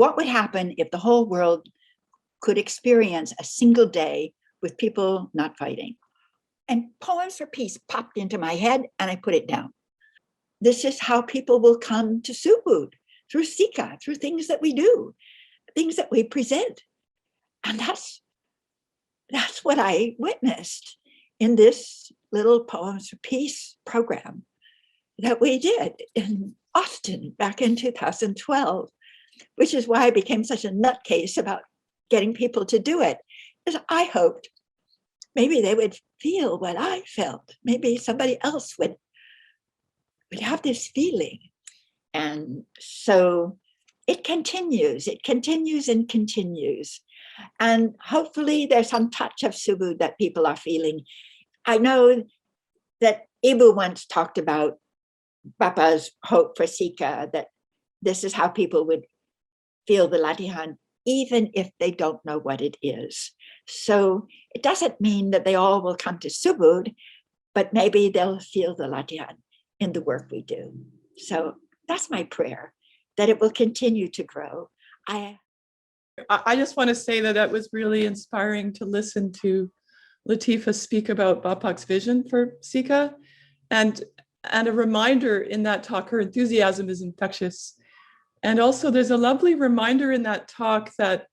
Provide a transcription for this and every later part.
what would happen if the whole world could experience a single day with people not fighting? And Poems for Peace popped into my head, and I put it down. This is how people will come to Subud, through SICA, through things that we do, things that we present. And that's what I witnessed in this little Poems for Peace program that we did in Austin back in 2012, which is why I became such a nutcase about getting people to do it, because I hoped maybe they would feel what I felt. Maybe somebody else would have this feeling. And so it continues and continues. And hopefully there's some touch of Subud that people are feeling. I know that Ibu once talked about Papa's hope for SICA, that this is how people would feel the latihan, even if they don't know what it is. So it doesn't mean that they all will come to Subud, but maybe they'll feel the latihan in the work we do. So that's my prayer, that it will continue to grow. I just want to say that was really inspiring to listen to Latifa speak about Bapak's vision for SICA, and a reminder in that talk, her enthusiasm is infectious. And also there's a lovely reminder in that talk that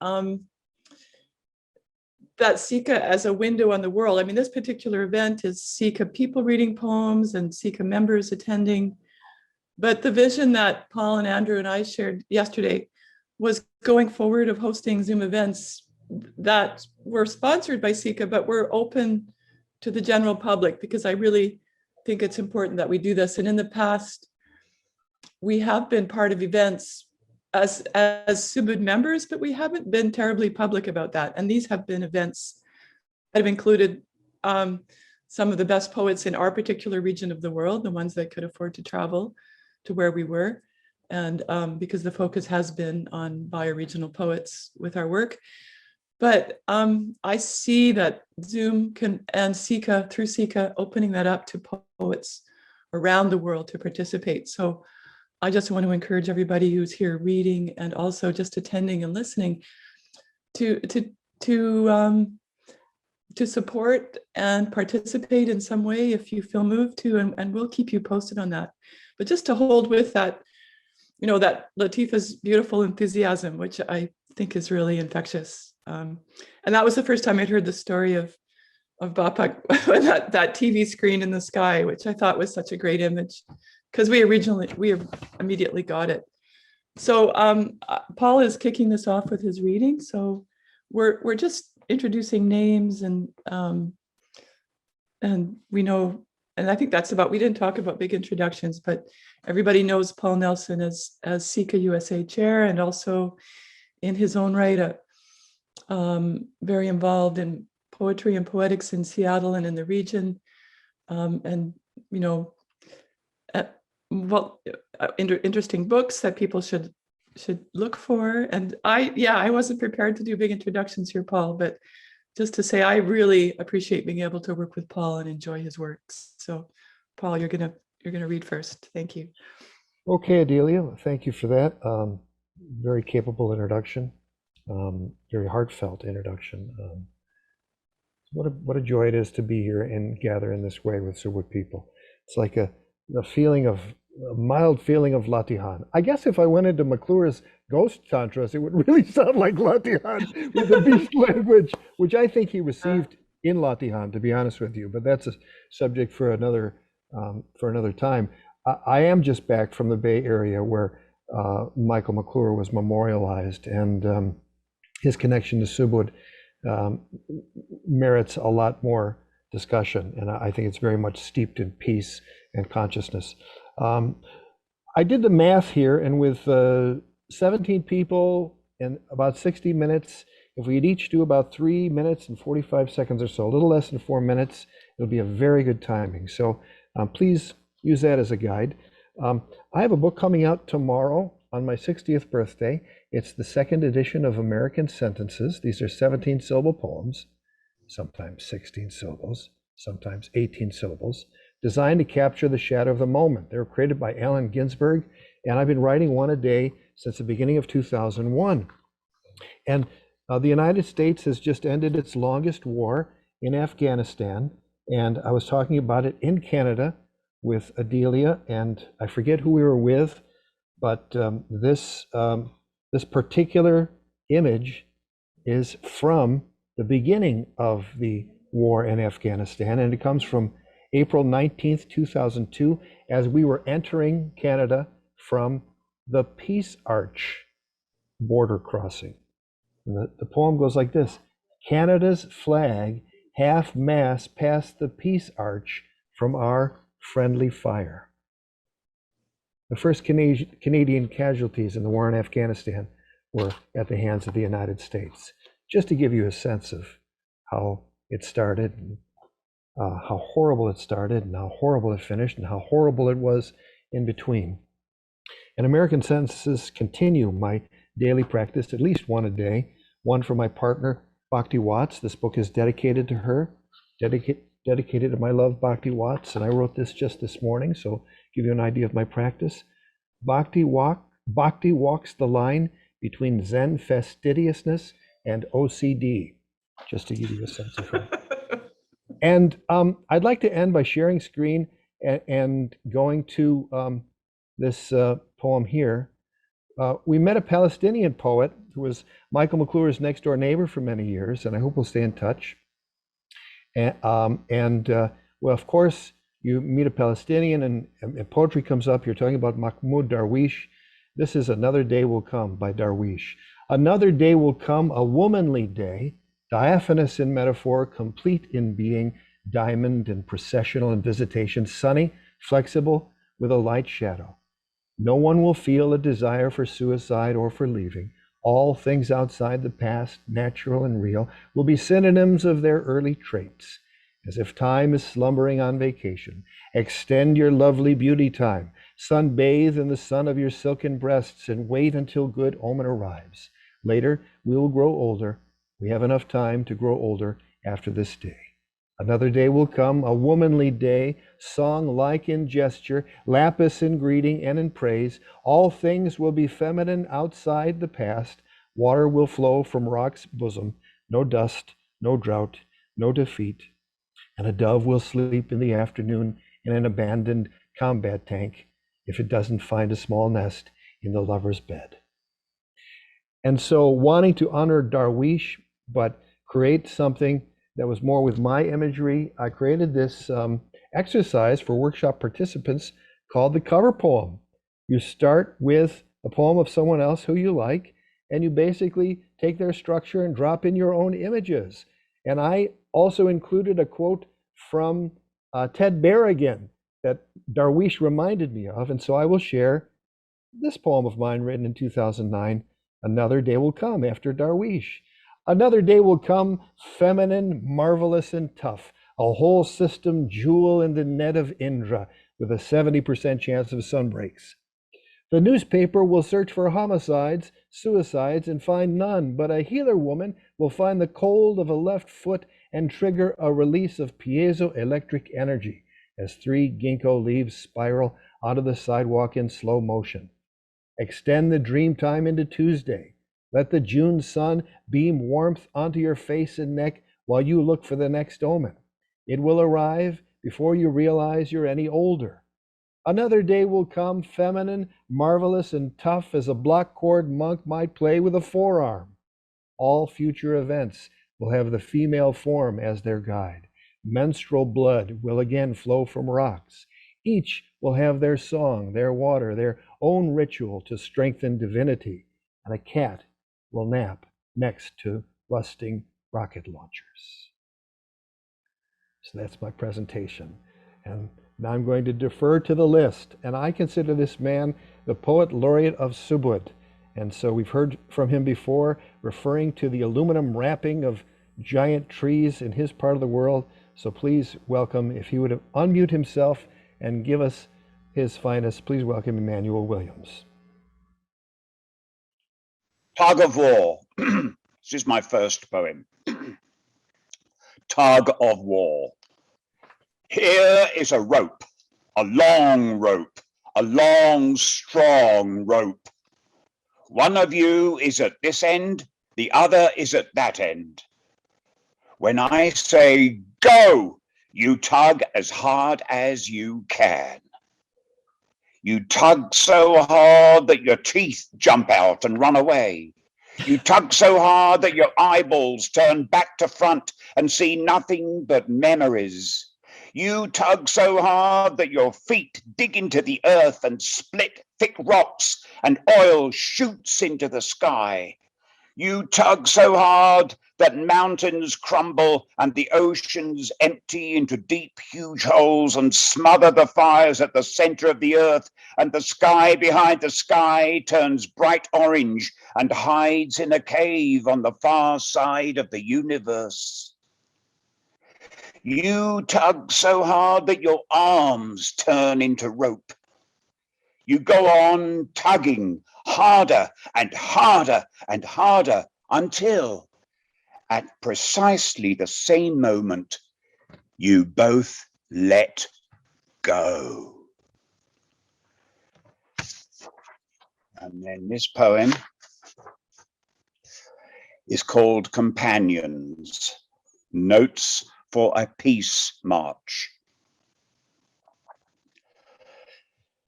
that SICA as a window on the world. I mean, this particular event is SICA people reading poems and SICA members attending. But the vision that Paul and Andrew and I shared yesterday was going forward of hosting Zoom events that were sponsored by SICA, but were open to the general public, because I really think it's important that we do this. And in the past, we have been part of events as Subud members, but we haven't been terribly public about that. And these have been events that have included some of the best poets in our particular region of the world, the ones that could afford to travel to where we were. And because the focus has been on bioregional poets with our work. But I see that Zoom and SICA, through SICA, opening that up to poets around the world to participate. So I just want to encourage everybody who's here reading and also just attending and listening to support and participate in some way if you feel moved to, and we'll keep you posted on that. But just to hold with that, you know, that Latifa's beautiful enthusiasm, which I think is really infectious. And that was the first time I'd heard the story of Bapak, that TV screen in the sky, which I thought was such a great image, because we immediately got it. So Paul is kicking this off with his reading. So we're just introducing names, and we know, and I think that's about, we didn't talk about big introductions, but everybody knows Paul Nelson as SICA USA chair, and also in his own right, very involved in poetry and poetics in Seattle and in the region. And, you know, interesting books that people should look for. And I wasn't prepared to do big introductions here, Paul, but just to say, I really appreciate being able to work with Paul and enjoy his works. So Paul, you're gonna read first. Thank you. Okay, Adelia, thank you for that. Very capable introduction, very heartfelt introduction. What a joy it is to be here and gather in this way with Subud people. It's like a mild feeling of Latihan. I guess if I went into McClure's ghost tantras, it would really sound like Latihan with the beast language, which I think he received in Latihan, to be honest with you. But that's a subject for another time. I am just back from the Bay Area, where Michael McClure was memorialized, and his connection to Subud merits a lot more discussion, and I think it's very much steeped in peace and consciousness. I did the math here, and with 17 people and about 60 minutes, if we'd each do about 3 minutes and 45 seconds or so, a little less than 4 minutes, it'll be a very good timing. So please use that as a guide. I have a book coming out tomorrow on my 60th birthday. It's the second edition of American Sentences. These are 17-syllable poems, sometimes 16 syllables, sometimes 18 syllables, designed to capture the shadow of the moment. They were created by Allen Ginsberg And I've been writing one a day since the beginning of 2001. And the United States has just ended its longest war in Afghanistan. And I was talking about it in Canada with Adelia, and I forget who we were with, but this particular image is from the beginning of the war in Afghanistan, and it comes from April 19th, 2002, as we were entering Canada from the Peace Arch border crossing. And the poem goes like this: Canada's flag half-mast past the Peace Arch from our friendly fire. The first Canadian casualties in the war in Afghanistan were at the hands of the United States. Just to give you a sense of how it started, and how horrible it started, and how horrible it finished, and how horrible it was in between. And American sentences continue my daily practice, at least one a day, one for my partner, Bhakti Watts. This book is dedicated to her, dedicated to my love, Bhakti Watts, and I wrote this just this morning, so give you an idea of my practice. Bhakti walks the line between Zen fastidiousness and OCD, just to give you a sense of her. And I'd like to end by sharing screen and going to this poem here. We met a Palestinian poet who was Michael McClure's next door neighbor for many years, and I hope we'll stay in touch. Well, of course, you meet a Palestinian and poetry comes up. You're talking about Mahmoud Darwish. This is Another Day Will Come by Darwish. Another day will come, a womanly day, diaphanous in metaphor, complete in being, diamond and processional in visitation, sunny, flexible, with a light shadow. No one will feel a desire for suicide or for leaving. All things outside the past, natural and real, will be synonyms of their early traits. As if time is slumbering on vacation, extend your lovely beauty time, sunbathe in the sun of your silken breasts, and wait until good omen arrives. Later, we will grow older. We have enough time to grow older after this day. Another day will come, a womanly day, song-like in gesture, lapis in greeting and in praise. All things will be feminine outside the past. Water will flow from rock's bosom. No dust, no drought, no defeat. And a dove will sleep in the afternoon in an abandoned combat tank if it doesn't find a small nest in the lover's bed. And so, wanting to honor Darwish, but create something that was more with my imagery, I created this exercise for workshop participants called the cover poem. You start with a poem of someone else who you like, and you basically take their structure and drop in your own images. And I also included a quote from Ted Berrigan that Darwish reminded me of, and so I will share this poem of mine written in 2009, Another Day Will Come, after Darwish. Another day will come, feminine, marvelous, and tough, a whole system jewel in the net of Indra, with a 70% chance of sunbreaks. The newspaper will search for homicides, suicides, and find none, but a healer woman will find the cold of a left foot and trigger a release of piezoelectric energy as 3 ginkgo leaves spiral onto the sidewalk in slow motion. Extend the dream time into Tuesday. Let the June sun beam warmth onto your face and neck while you look for the next omen. It will arrive before you realize you're any older. Another day will come, feminine, marvelous, and tough as a block chord monk might play with a forearm. All future events will have the female form as their guide. Menstrual blood will again flow from rocks. Each will have their song, their water, their own ritual to strengthen divinity. And a cat will nap next to rusting rocket launchers. So that's my presentation. And now I'm going to defer to the list. And I consider this man the poet laureate of Subud. And so we've heard from him before, referring to the aluminum wrapping of giant trees in his part of the world. So please welcome, if he would unmute himself and give us his finest, please welcome Emmanuel Williams. Tug of War. This is my first poem. Tug of War. Here is a rope, a long rope, a long, strong rope. One of you is at this end, the other is at that end. When I say go, you tug as hard as you can. You tug so hard that your teeth jump out and run away. You tug so hard that your eyeballs turn back to front and see nothing but memories. You tug so hard that your feet dig into the earth and split thick rocks and oil shoots into the sky. You tug so hard that mountains crumble and the oceans empty into deep, huge holes and smother the fires at the center of the earth, and the sky behind the sky turns bright orange and hides in a cave on the far side of the universe. You tug so hard that your arms turn into rope. You go on tugging harder and harder and harder until, at precisely the same moment, you both let go. And then this poem is called Companions, Notes for a Peace March.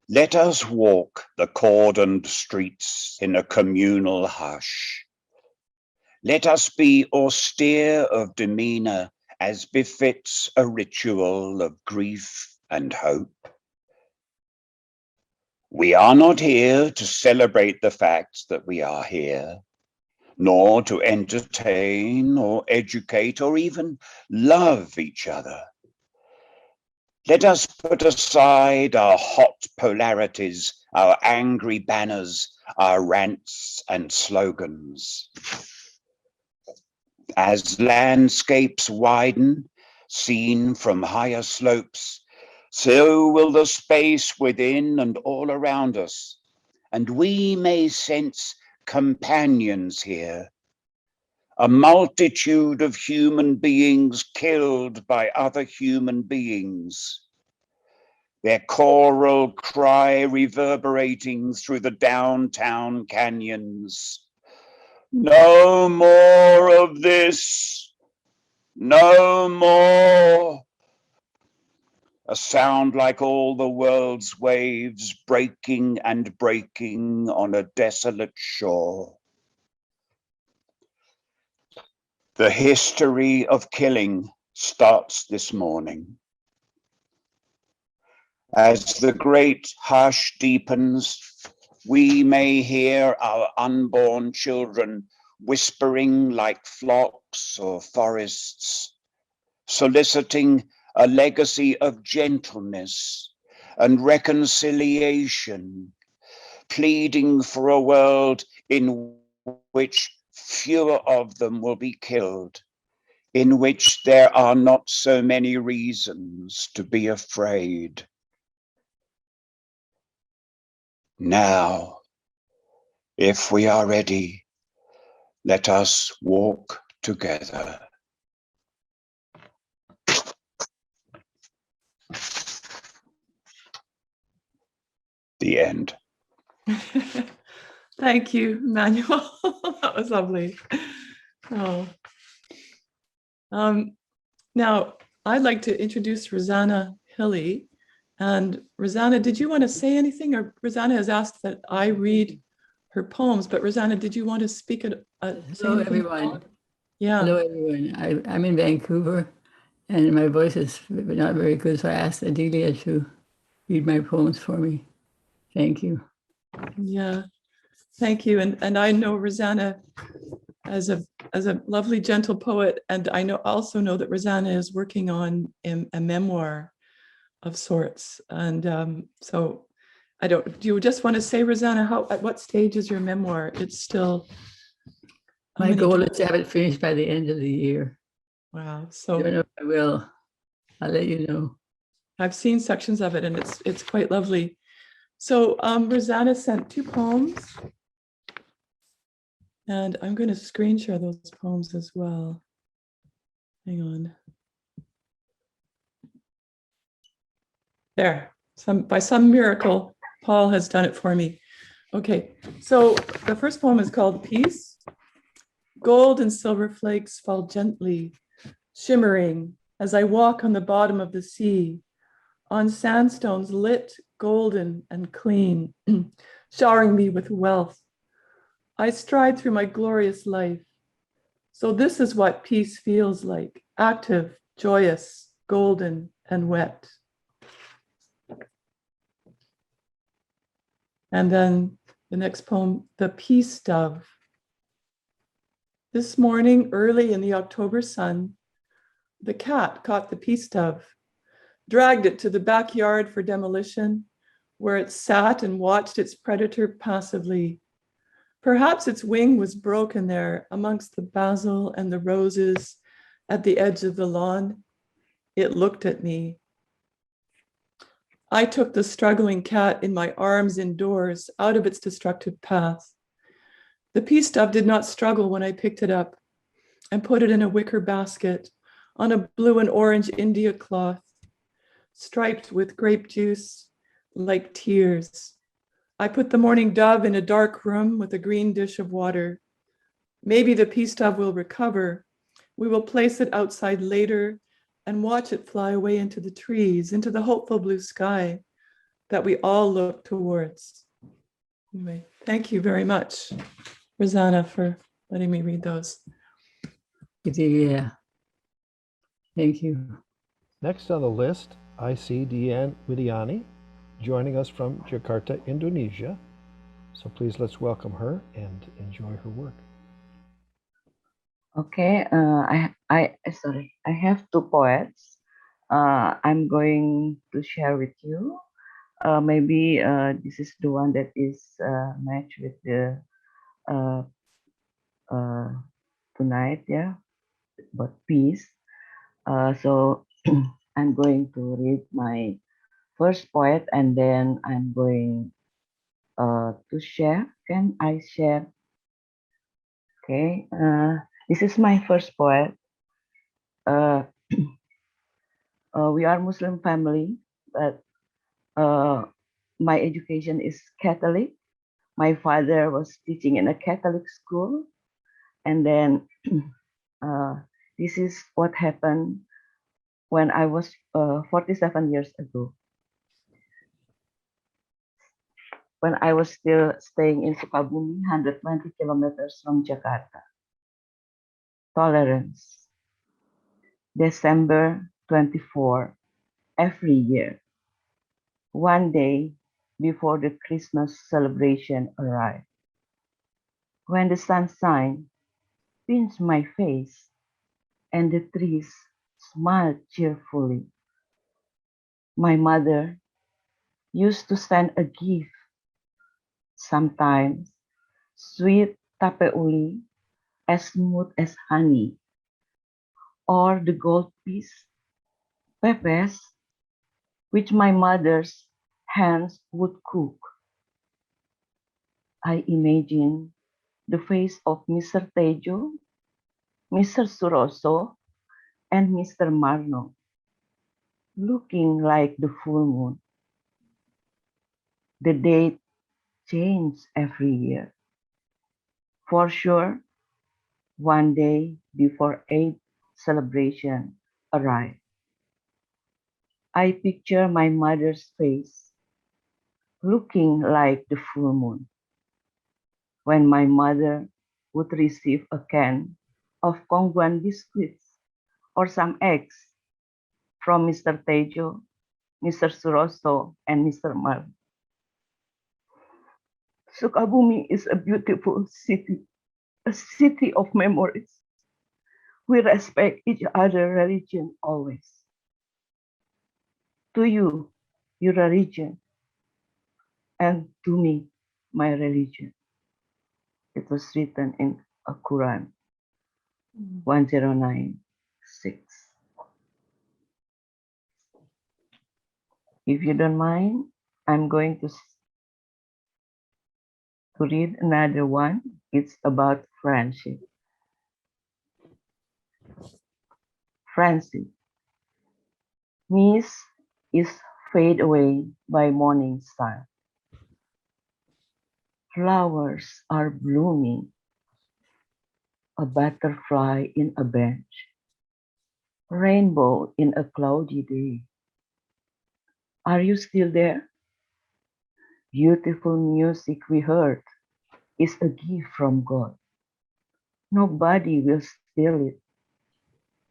Let us walk the cordoned streets in a communal hush. Let us be austere of demeanor as befits a ritual of grief and hope. We are not here to celebrate the fact that we are here, nor to entertain or educate or even love each other. Let us put aside our hot polarities, our angry banners, our rants and slogans. As landscapes widen, seen from higher slopes, so will the space within and all around us, and we may sense companions here, a multitude of human beings killed by other human beings, their choral cry reverberating through the downtown canyons. No more of this, no more. A sound like all the world's waves breaking and breaking on a desolate shore. The history of killing starts this morning. As the great hush deepens, we may hear our unborn children whispering like flocks or forests, soliciting a legacy of gentleness and reconciliation, pleading for a world in which fewer of them will be killed, in which there are not so many reasons to be afraid. Now, if we are ready, let us walk together. The end. Thank you, Emmanuel. That was lovely. Oh. Now, I'd like to introduce Rosanna Hille. And Rosanna, did you want to say anything? Or Rosanna has asked that I read her poems, but Rosanna, did you want to speak at Hello, everyone. Yeah. Hello, everyone. I'm in Vancouver, and my voice is not very good, so I asked Adelia to read my poems for me. Thank you. Yeah, thank you. And I know Rosanna as a lovely, gentle poet, and I also know that Rosanna is working on a memoir of sorts. And so do you just want to say, Rosanna, at what stage is your memoir? It's still. My goal is to have it finished by the end of the year. Wow. I So don't know if I will. I'll let you know. I've seen sections of it, and it's quite lovely. So Rosanna sent 2 poems, and I'm going to screen share those poems as well. Hang on. There, by some miracle, Paul has done it for me. Okay, so the first poem is called Peace. Gold and silver flakes fall gently, shimmering as I walk on the bottom of the sea, on sandstones lit, golden and clean, showering me with wealth. I stride through my glorious life. So this is what peace feels like: active, joyous, golden, and wet. And then the next poem, The Peace Dove. This morning, early in the October sun, the cat caught the peace dove, dragged it to the backyard for demolition, where it sat and watched its predator passively. Perhaps its wing was broken there amongst the basil and the roses at the edge of the lawn. It looked at me. I took the struggling cat in my arms indoors, out of its destructive path. The peace dove did not struggle when I picked it up and put it in a wicker basket on a blue and orange India cloth, striped with grape juice like tears. I put the mourning dove in a dark room with a green dish of water. Maybe the peace dove will recover. We will place it outside later and watch it fly away into the trees, into the hopeful blue sky that we all look towards. Anyway, thank you very much, Rosanna, for letting me read those. Yeah. Thank you. Next on the list, I see Dian Widiani joining us from Jakarta, Indonesia. So please let's welcome her and enjoy her work. Okay, I have two poets. I'm going to share with you. Maybe this is the one that is matched with the tonight, yeah, about peace. So I'm going to read my first poet, and then I'm going to share. Can I share? Okay. This is my first poet. We are Muslim family, but my education is Catholic. My father was teaching in a Catholic school, and then this is what happened when I was 47 years ago. When I was still staying in Sukabumi, 120 kilometers from Jakarta. Tolerance. December 24, every year. One day before the Christmas celebration arrived. When the sunshine pinch my face and the trees smiled cheerfully. My mother used to send a gift, sometimes sweet tape uli as smooth as honey, or the gold piece, pepes, which my mother's hands would cook. I imagine the face of Mr. Tejo, Mr. Suroso, and Mr. Marno, looking like the full moon. The date changed every year. For sure, one day before Eid celebration arrived. I picture my mother's face, looking like the full moon. When my mother would receive a can of Kongguan biscuits or some eggs from Mr. Tejo, Mr. Suroso, and Mr. Mar. Sukabumi is a beautiful city, a city of memories. We respect each other's religion always. To you, your religion, and to me, my religion. It was written in a Quran 1096. If you don't mind, I'm going to read another one. It's about friendship. Friendship. Mist is fade away by morning star. Flowers are blooming, a butterfly in a bench, rainbow in a cloudy day. Are you still there? Beautiful music we heard is a gift from God. Nobody will steal it.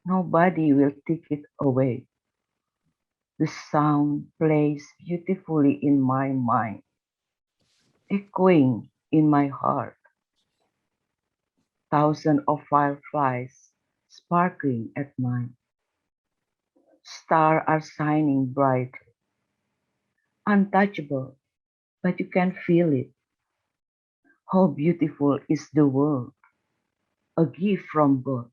Nobody will take it away. The sound plays beautifully in my mind, echoing in my heart. Thousands of fireflies sparkling at night. Stars are shining bright, untouchable, but you can feel it. How beautiful is the world, a gift from God,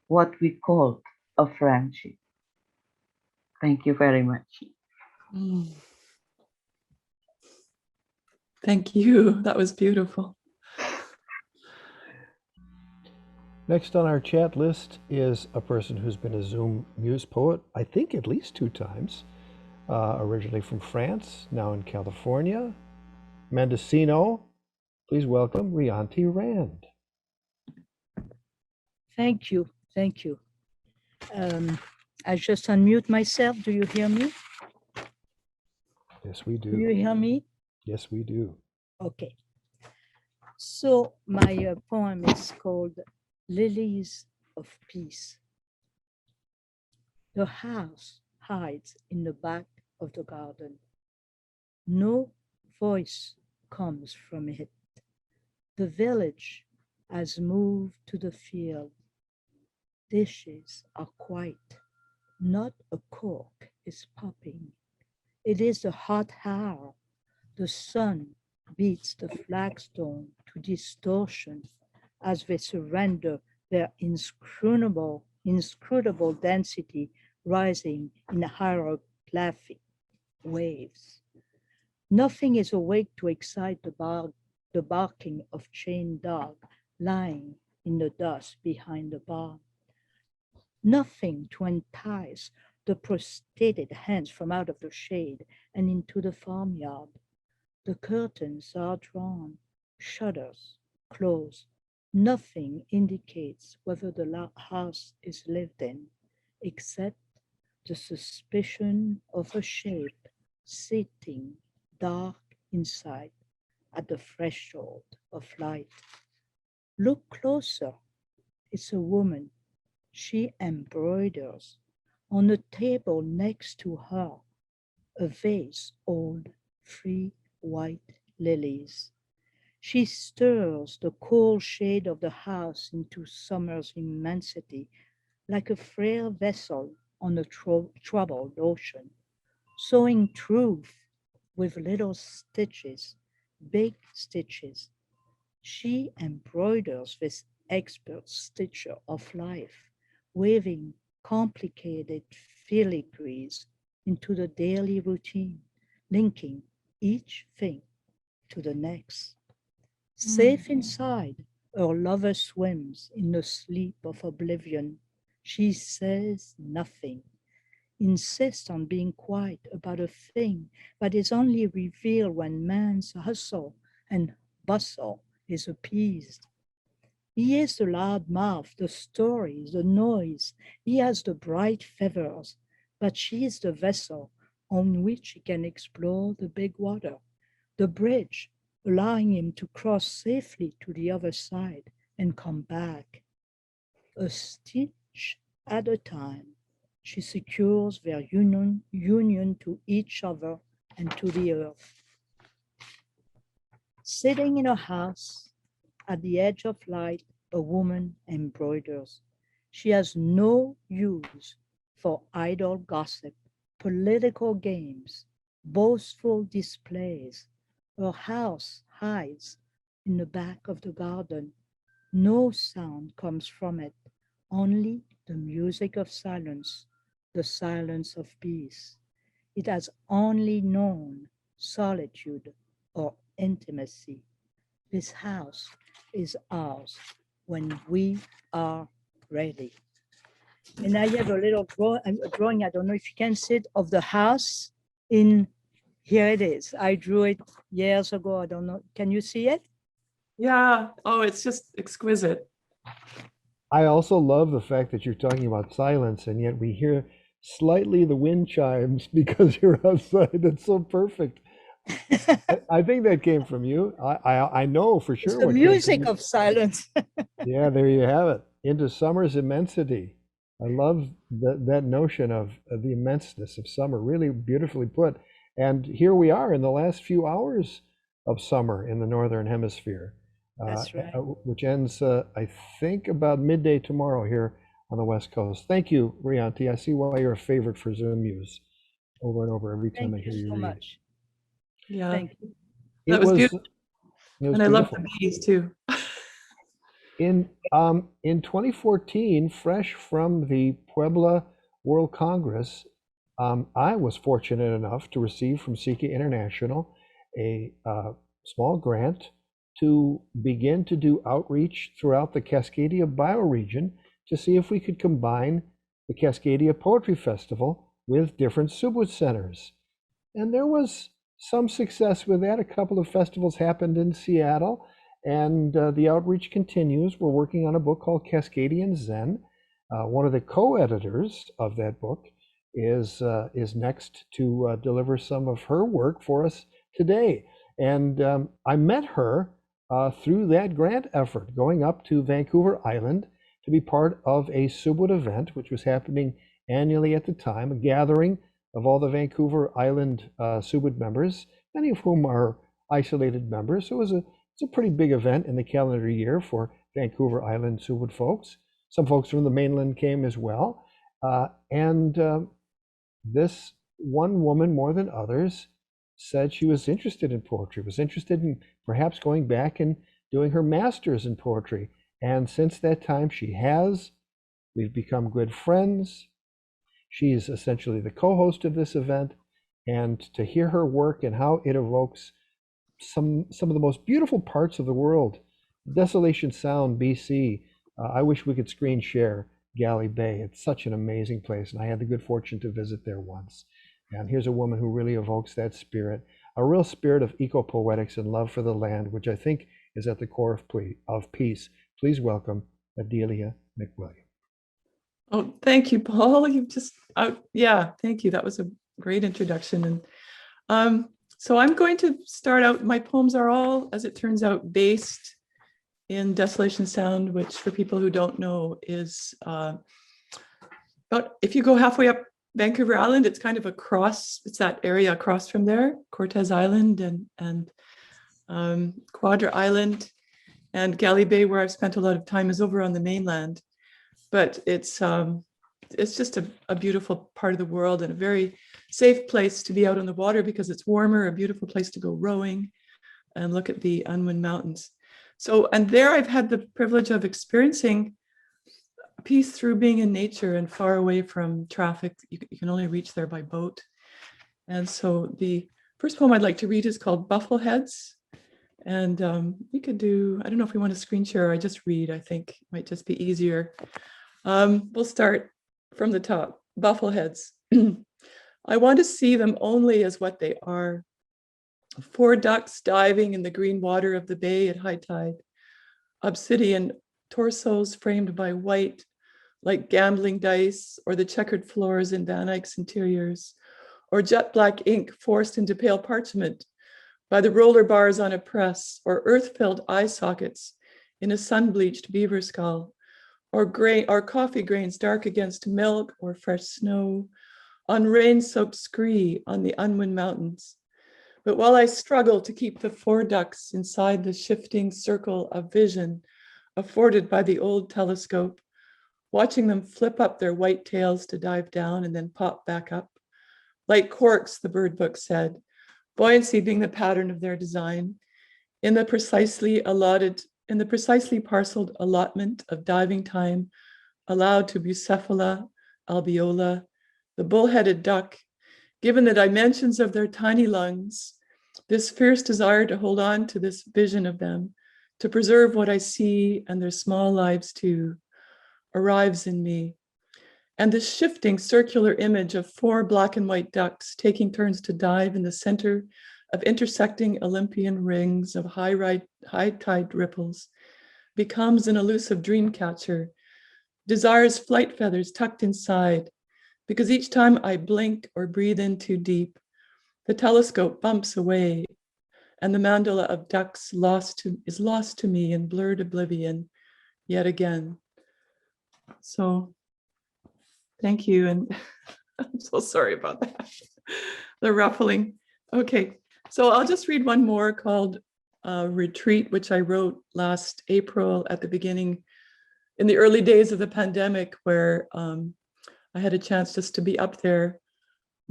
what we call a friendship. Thank you very much. Mm. Thank you. That was beautiful. Next on our chat list is a person who's been a ZoomMuse poet, I think at least 2 times, originally from France, now in California. Mendocino, please welcome Riantee Rand. Thank you. Thank you. I just unmute myself. Do you hear me? Yes, we Do do. you hear me? Yes, we do. Okay. So my poem is called Lilies of Peace. The house hides in the back of the garden. No voice comes from it. The village has moved to the field. Dishes are quiet. Not a cork is popping. It is the hot hour. The sun beats the flagstone to distortion as they surrender their inscrutable density rising in hieroglyphic waves. Nothing is awake to excite the barking of chained dog lying in the dust behind the barn. Nothing to entice the prostrated hands from out of the shade and into the farmyard. The curtains are drawn, shutters closed. Nothing indicates whether the house is lived in, except the suspicion of a shape sitting dark inside at the threshold of light. Look closer. It's a woman. She embroiders. On the table next to her, a vase holds 3 white lilies. She stirs the cool shade of the house into summer's immensity, like a frail vessel on a troubled ocean, sewing truth with little stitches, big stitches. She embroiders this expert stitcher of life, weaving complicated filigrees into the daily routine, linking each thing to the next. Safe inside, her lover swims in the sleep of oblivion. She says nothing, insists on being quiet about a thing that is only revealed when man's hustle and bustle is appeased. He is the loud mouth, the story, the noise. He has the bright feathers, but she is the vessel on which he can explore the big water, the bridge, allowing him to cross safely to the other side and come back. A stitch at a time, she secures their union to each other and to the earth. Sitting in a house at the edge of light, a woman embroiders. She has no use for idle gossip, political games, boastful displays. Her house hides in the back of the garden. No sound comes from it, only the music of silence, the silence of peace. It has only known solitude or intimacy. This house is ours when we are ready. And I have a little drawing, I don't know if you can see it, of the house in Here it is. I drew it years ago. I don't know. Can you see it? Yeah. Oh, it's just exquisite. I also love the fact that you're talking about silence, and yet we hear slightly the wind chimes because you're outside. That's so perfect. I think that came from you. I know for It's sure the what came from music you. of silence. Yeah, there you have it. Into summer's immensity. I love that notion of the immenseness of summer, really beautifully put. And here we are in the last few hours of summer in the Northern Hemisphere, That's right. which ends, I think, about midday tomorrow here on the West Coast. Thank you, Riantee. I see why you're a favorite for ZoomMuse over and over every time I Thank hear you you so read. much. Yeah. Thank you. That was beautiful. It was And I love beautiful. the bees too. In 2014, fresh from the Puebla World Congress, I was fortunate enough to receive from SICA International a small grant to begin to do outreach throughout the Cascadia bioregion to see if we could combine the Cascadia Poetry Festival with different Subud centers. And there was some success with that. A couple of festivals happened in Seattle, and the outreach continues. We're working on a book called Cascadian Zen. One of the co-editors of that book is next to deliver some of her work for us today. And I met her through that grant effort, going up to Vancouver Island to be part of a Subud event, which was happening annually at the time, a gathering of all the Vancouver Island Subud members, many of whom are isolated members. So it's a pretty big event in the calendar year for Vancouver Island Subud folks. Some folks from the mainland came as well. And this one woman, more than others, said she was interested in poetry, was interested in perhaps going back and doing her master's in poetry. And since that time, we've become good friends. She's essentially the co-host of this event. And to hear her work and how it evokes some of the most beautiful parts of the world, Desolation Sound, BC. I wish we could screen share Galley Bay. It's such an amazing place, and I had the good fortune to visit there once. And here's a woman who really evokes that spirit, a real spirit of eco-poetics and love for the land, which I think is at the core of peace. Please welcome Adelia MacWilliam. Oh, thank you, Paul. You just, yeah, thank you. That was a great introduction. And so I'm going to start out, my poems are all, as it turns out, based in Desolation Sound, which for people who don't know is about, if you go halfway up Vancouver Island, it's kind of it's that area across from there, Cortez Island and Quadra Island, and Galley Bay, where I've spent a lot of time, is over on the mainland. But it's just a beautiful part of the world and a very safe place to be out on the water because it's warmer, a beautiful place to go rowing and look at the Unwin Mountains. So, and there I've had the privilege of experiencing peace through being in nature and far away from traffic. You can only reach there by boat. And so the first poem I'd like to read is called Buffleheads. And we could do, I don't know if we want to screen share or I just read, I think it might just be easier. We'll start from the top. Buffleheads. I want to see them only as what they are. 4 ducks diving in the green water of the bay at high tide. Obsidian torsos framed by white, like gambling dice, or the checkered floors in Van Eyck's interiors, or jet black ink forced into pale parchment by the roller bars on a press, or earth-filled eye sockets in a sun-bleached beaver skull, or coffee grains dark against milk or fresh snow, on rain-soaked scree on the Unwin Mountains. But while I struggle to keep the 4 ducks inside the shifting circle of vision afforded by the old telescope, watching them flip up their white tails to dive down and then pop back up, like corks, the bird book said, buoyancy being the pattern of their design, in the precisely parceled allotment of diving time allowed to Bucephala alveola, the bull-headed duck, given the dimensions of their tiny lungs, this fierce desire to hold on to this vision of them, to preserve what I see and their small lives too, arrives in me. and the shifting circular image of 4 black and white ducks taking turns to dive in the center of intersecting Olympian rings of high tide ripples becomes an elusive dream catcher, desire's flight feathers tucked inside, because each time I blink or breathe in too deep, the telescope bumps away, and the mandala of ducks is lost to me in blurred oblivion yet again. So thank you, and I'm so sorry about that. The ruffling. Okay, so I'll just read one more called Retreat, which I wrote last April at the beginning, in the early days of the pandemic, where I had a chance just to be up there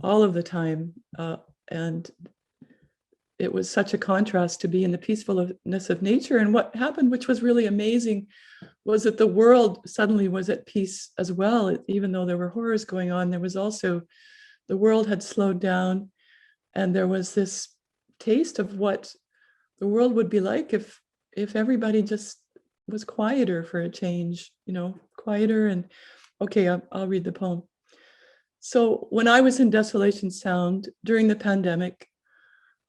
all of the time. And it was such a contrast to be in the peacefulness of nature. And what happened, which was really amazing, was that the world suddenly was at peace as well. Even though there were horrors going on, there was also, the world had slowed down, and there was this taste of what the world would be like if everybody just was quieter for a change, quieter. And okay, I'll read the poem. So when I was in Desolation Sound during the pandemic,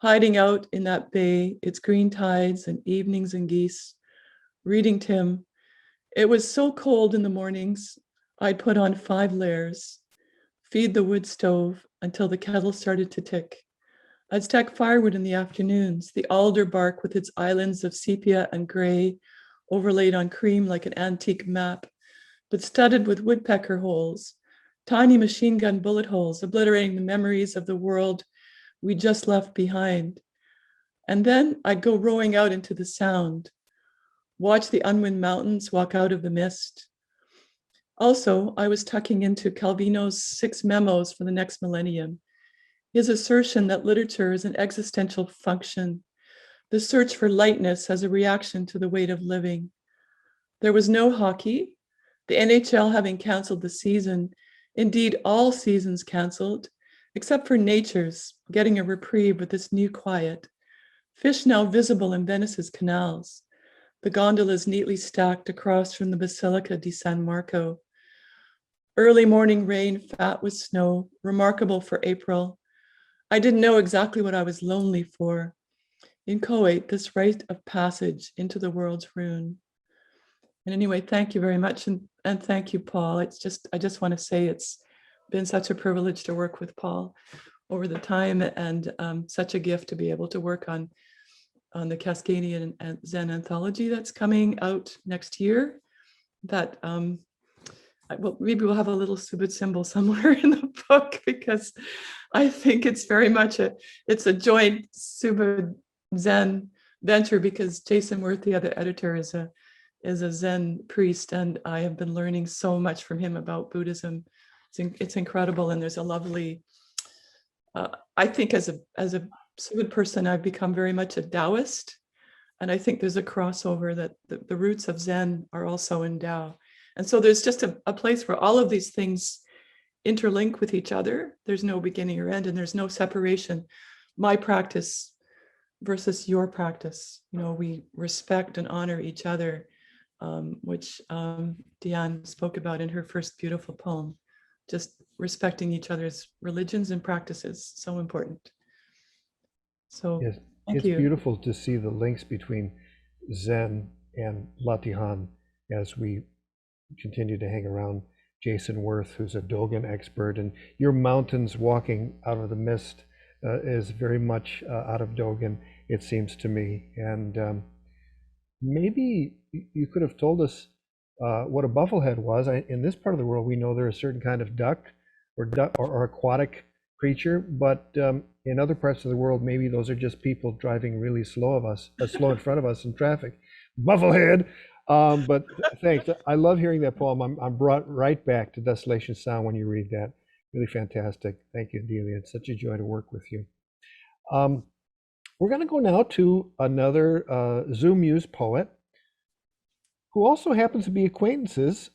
hiding out in that bay, its green tides and evenings and geese, reading Tim, it was so cold in the mornings, I'd put on 5 layers, feed the wood stove until the kettle started to tick. I'd stack firewood in the afternoons, the alder bark with its islands of sepia and gray, overlaid on cream like an antique map, but studded with woodpecker holes, tiny machine gun bullet holes, obliterating the memories of the world we just left behind. And then I'd go rowing out into the Sound, watch the unwind mountains walk out of the mist. Also, I was tucking into Calvino's 6 memos for the next millennium, his assertion that literature is an existential function, the search for lightness as a reaction to the weight of living. There was no hockey, the NHL having canceled the season, indeed all seasons canceled, except for nature's getting a reprieve with this new quiet. Fish now visible in Venice's canals, the gondolas neatly stacked across from the Basilica di San Marco. Early morning rain, fat with snow, remarkable for April. I didn't know exactly what I was lonely for. Inchoate, this rite of passage into the world's ruin. And anyway, thank you very much. And thank you, Paul. I just want to say it's been such a privilege to work with Paul over the time, and such a gift to be able to work on the Cascadian and Zen anthology that's coming out next year. That well, maybe we'll have a little Subud symbol somewhere in the book, because I think it's very much it's a joint Subud Zen venture, because Jason Wirth, the other editor, is a Zen priest, and I have been learning so much from him about Buddhism. It's incredible, and there's a lovely. I think as a Subud person, I've become very much a Taoist, and I think there's a crossover that the roots of Zen are also in Tao, and so there's just a place where all of these things interlink with each other. There's no beginning or end, and there's no separation. My practice versus your practice. We respect and honor each other, which Dian spoke about in her first beautiful poem. Just respecting each other's religions and practices, so important. So Yes, thank it's you. beautiful to see the links between Zen and Latihan as we continue to hang around Jason Wirth, who's a Dogen expert, and your mountains walking out of the mist is very much out of Dogen, it seems to me. And maybe you could have told us what a bufflehead was. In this part of the world, we know they're a certain kind of duck or aquatic creature, but in other parts of the world, maybe those are just people driving really slow in front of us in traffic. Bufflehead. But thanks. I love hearing that poem. I'm brought right back to Desolation Sound when you read that. Really fantastic. Thank you, Adelia. It's such a joy to work with you. We're going to go now to another ZoomMuse poet who also happens to be acquaintances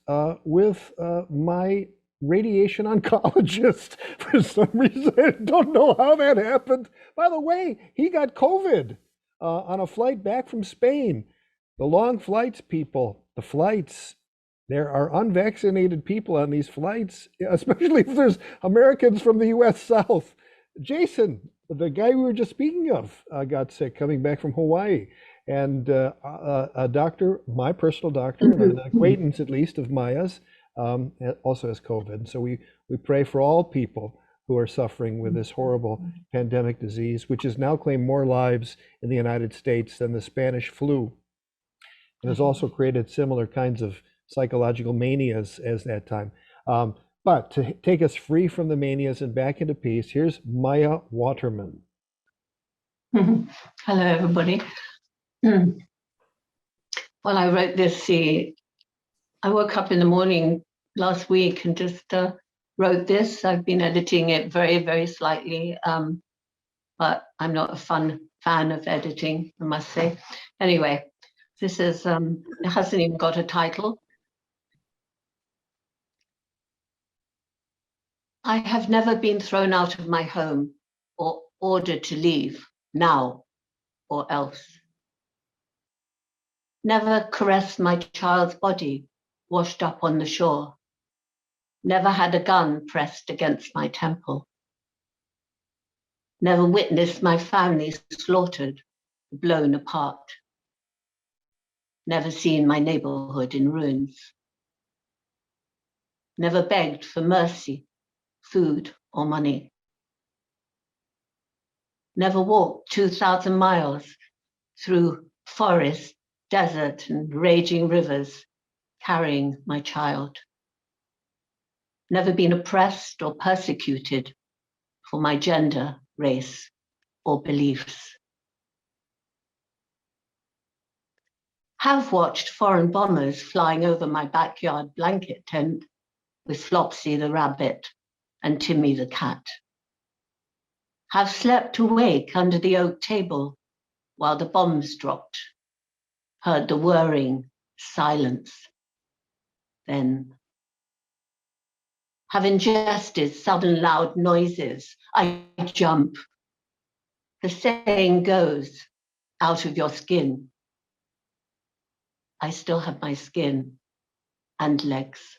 with my radiation oncologist. For some reason, I don't know how that happened. By the way, he got COVID on a flight back from Spain. The long flights, people, the flights. There are unvaccinated people on these flights, especially if there's Americans from the US South. Jason, the guy we were just speaking of, got sick coming back from Hawaii. And a doctor, my personal doctor, and an acquaintance at least of Maya's, also has COVID. So we pray for all people who are suffering with this horrible pandemic disease, which has now claimed more lives in the United States than the Spanish flu. And has also created similar kinds of psychological manias as that time. But to take us free from the manias and back into peace, here's Maya Waterman. Hello, everybody. Well, I wrote this, I woke up in the morning last week and just wrote this. I've been editing it very, very slightly, but I'm not a fan of editing, I must say. Anyway, this is, it hasn't even got a title. I have never been thrown out of my home or ordered to leave now or else. Never caressed my child's body washed up on the shore. Never had a gun pressed against my temple. Never witnessed my family slaughtered, blown apart. Never seen my neighborhood in ruins. Never begged for mercy, food, or money. Never walked 2,000 miles through forest, desert, and raging rivers, carrying my child. Never been oppressed or persecuted for my gender, race, or beliefs. Have watched foreign bombers flying over my backyard blanket tent with Flopsy the rabbit and Timmy the cat. Have slept awake under the oak table while the bombs dropped, heard the whirring silence, then have ingested sudden loud noises. I jump. The saying goes, out of your skin. I still have my skin and legs.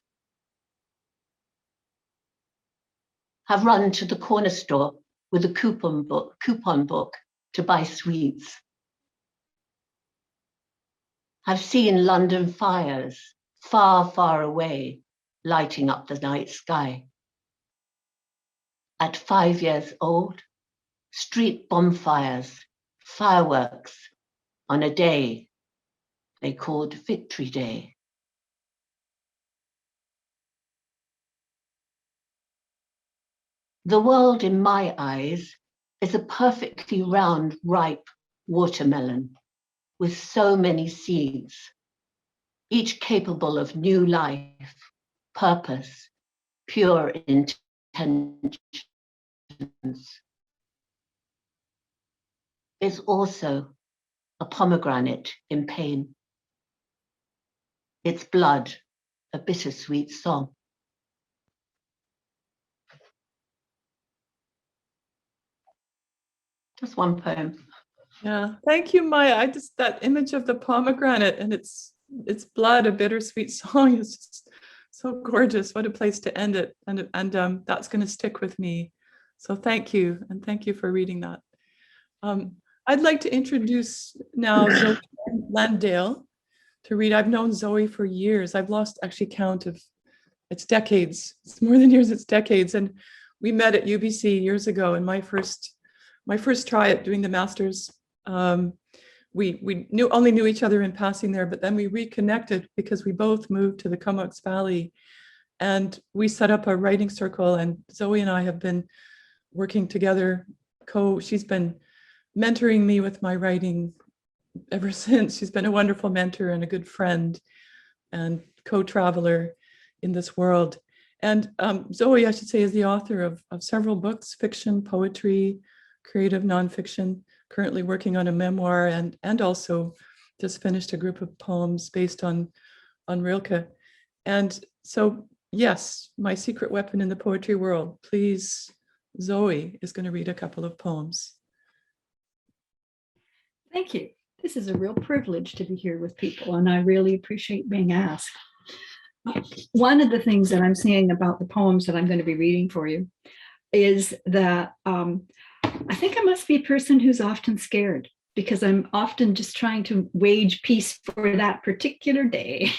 Have run to the corner store with a coupon book to buy sweets. Have seen London fires far, far away, lighting up the night sky. At 5 years old, street bonfires, fireworks on a day they called Victory Day. The world in my eyes is a perfectly round, ripe watermelon with so many seeds, each capable of new life, purpose, pure intentions. Is also a pomegranate in pain. Its blood, a bittersweet song. Just one poem. Yeah, thank you, Maya. That image of the pomegranate and its blood, a bittersweet song, is just so gorgeous. What a place to end it, and that's going to stick with me. So thank you, and thank you for reading that. I'd like to introduce now Zoe Landale to read. I've known Zoe for years. I've lost actually count of, it's decades. It's more than years, it's decades. And we met at UBC years ago in my first try at doing the master's. We only knew each other in passing there, but then we reconnected because we both moved to the Comox Valley, and we set up a writing circle, and Zoe and I have been working together. She's been mentoring me with my writing ever since. She's been a wonderful mentor and a good friend and co-traveler in this world. And Zoe, I should say, is the author of several books, fiction, poetry, creative nonfiction, currently working on a memoir, and also just finished a group of poems based on Rilke. And so, yes, my secret weapon in the poetry world, please, Zoe is going to read a couple of poems. Thank you. This is a real privilege to be here with people, and I really appreciate being asked. One of the things that I'm seeing about the poems that I'm going to be reading for you is that I think I must be a person who's often scared, because I'm often just trying to wage peace for that particular day.